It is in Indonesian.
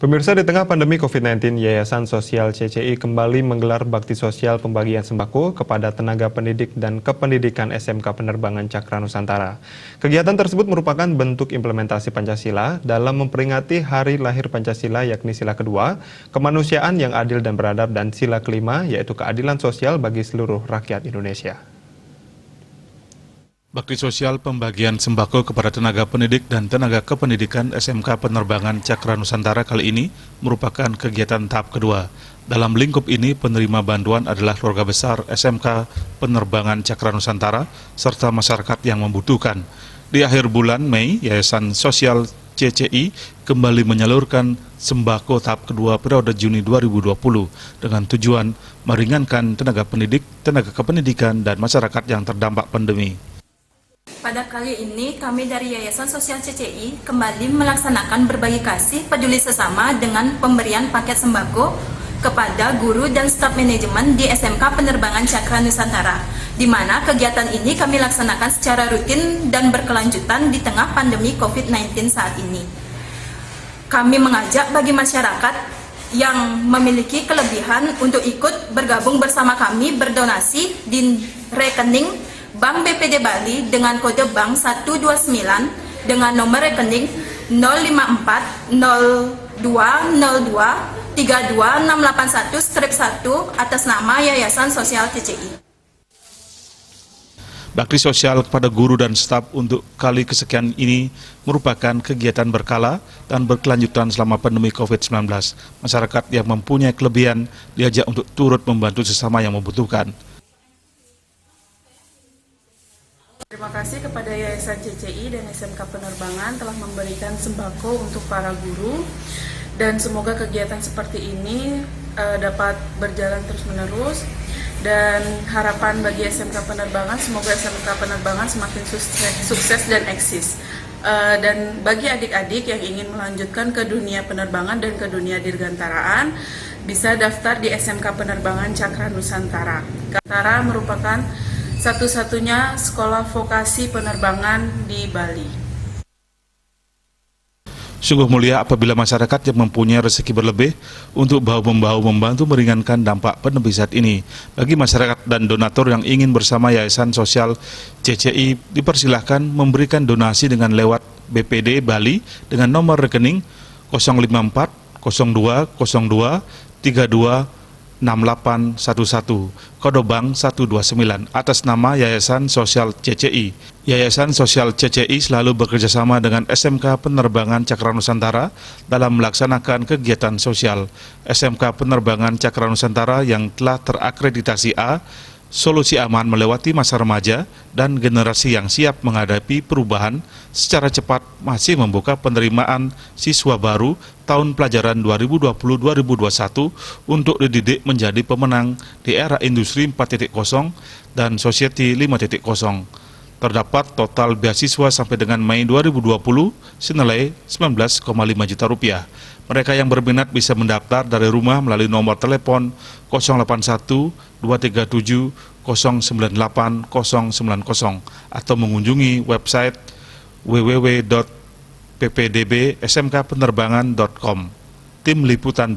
Pemirsa, di tengah pandemi COVID-19, Yayasan Sosial CCI kembali menggelar bakti sosial pembagian sembako kepada tenaga pendidik dan kependidikan SMK Penerbangan Cakra Nusantara. Kegiatan tersebut merupakan bentuk implementasi Pancasila dalam memperingati Hari Lahir Pancasila, yakni sila kedua, kemanusiaan yang adil dan beradab, dan sila kelima, yaitu keadilan sosial bagi seluruh rakyat Indonesia. Bakti sosial pembagian sembako kepada tenaga pendidik dan tenaga kependidikan SMK Penerbangan Cakra Nusantara kali ini merupakan kegiatan tahap kedua. Dalam lingkup ini, penerima bantuan adalah keluarga besar SMK Penerbangan Cakra Nusantara serta masyarakat yang membutuhkan. Di akhir bulan Mei, Yayasan Sosial CCI kembali menyalurkan sembako tahap kedua periode Juni 2020 dengan tujuan meringankan tenaga pendidik, tenaga kependidikan, dan masyarakat yang terdampak pandemi. Pada kali ini, kami dari Yayasan Sosial CCI kembali melaksanakan berbagi kasih peduli sesama dengan pemberian paket sembako kepada guru dan staf manajemen di SMK Penerbangan Cakra Nusantara, di mana kegiatan ini kami laksanakan secara rutin dan berkelanjutan di tengah pandemi COVID-19 saat ini. Kami mengajak bagi masyarakat yang memiliki kelebihan untuk ikut bergabung bersama kami berdonasi di rekening Bank BPD Bali dengan kode bank 129 dengan nomor rekening 05402023261-1 atas nama Yayasan Sosial CCI. Bakti sosial kepada guru dan staf untuk kali kesekian ini merupakan kegiatan berkala dan berkelanjutan selama pandemi COVID-19. Masyarakat yang mempunyai kelebihan diajak untuk turut membantu sesama yang membutuhkan. Terima kasih kepada Yayasan CCI dan SMK Penerbangan telah memberikan sembako untuk para guru, dan semoga kegiatan seperti ini dapat berjalan terus-menerus, dan harapan bagi SMK Penerbangan, semoga SMK Penerbangan semakin sukses dan eksis. Dan bagi adik-adik yang ingin melanjutkan ke dunia penerbangan dan ke dunia dirgantaraan, bisa daftar di SMK Penerbangan Cakra Nusantara. Nusantara merupakan satu-satunya sekolah vokasi penerbangan di Bali. Sungguh mulia apabila masyarakat yang mempunyai rezeki berlebih untuk bahu-membahu membantu meringankan dampak pandemi saat ini. Bagi masyarakat dan donatur yang ingin bersama Yayasan Sosial CCI, dipersilahkan memberikan donasi dengan lewat BPD Bali dengan nomor rekening 054 02 02 32 6811, kode bank 129, atas nama Yayasan Sosial CCI. Yayasan Sosial CCI selalu bekerjasama dengan SMK Penerbangan Cakra Nusantara dalam melaksanakan kegiatan sosial. SMK Penerbangan Cakra Nusantara yang telah terakreditasi A, solusi aman melewati masa remaja, dan generasi yang siap menghadapi perubahan secara cepat masih membuka penerimaan siswa baru tahun pelajaran 2020-2021 untuk dididik menjadi pemenang di era industri 4.0 dan society 5.0. Terdapat total beasiswa sampai dengan Mei 2020 senilai 19,5 juta rupiah. Mereka yang berminat bisa mendaftar dari rumah melalui nomor telepon 081 237 098 090 atau mengunjungi website www.ppdbsmkpenerbangan.com. Tim Liputan